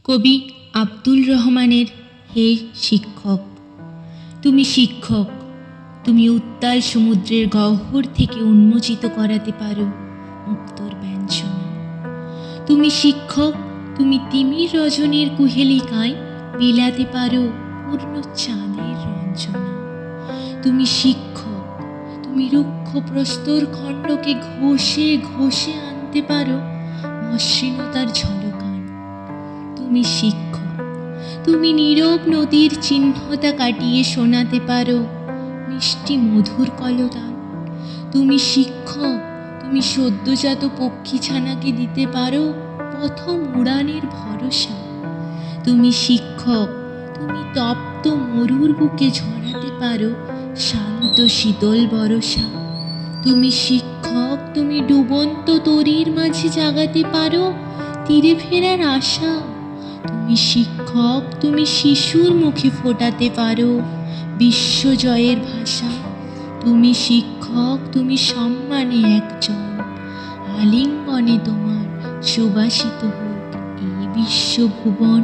কবি আব্দুল রহমানের হে শিক্ষক। তুমি শিক্ষক, তুমি উত্তাল সমুদ্রের গহ্বর থেকে উন্মোচিত করাতে পারো মুক্তোর ব্যঞ্জনা। তুমি শিক্ষক, তুমি তিমির রজনীর কুহেলিকায় বিলাতে পারো পূর্ণ চাঁদের রঞ্জনা। তুমি শিক্ষক, তুমি রুক্ষ প্রস্তর খণ্ডকে ঘষে ঘষে আনতে পারো মসৃণতার ঝলকান। তুমি শিক্ষক, তুমি নীরব নদীর চিহ্নতা কাটিয়ে শোনাতে পারো মিষ্টি মধুর কলতান। তুমি শিক্ষক, তুমি সদ্যজাত পক্ষী ছানাকে দিতে পারো প্রথম উড়ানের ভরসা। তুমি শিক্ষক, তুমি তপ্ত মরুর বুকে ঝরাতে পারো শান্ত শীতল বরষা। তুমি শিক্ষক, তুমি ডুবন্ত তরীর মাঝে জাগাতে পারো তীরে ফেরার আশা। তুমি শিক্ষক, তুমি শিশুর মুখে ফোটাতে পারো বিশ্বজয়ের ভাষা। তুমি শিক্ষক, তুমি সম্মানে একজন, আলিঙ্গনে তোমার সুবাসিত হোক এই বিশ্বভুবন।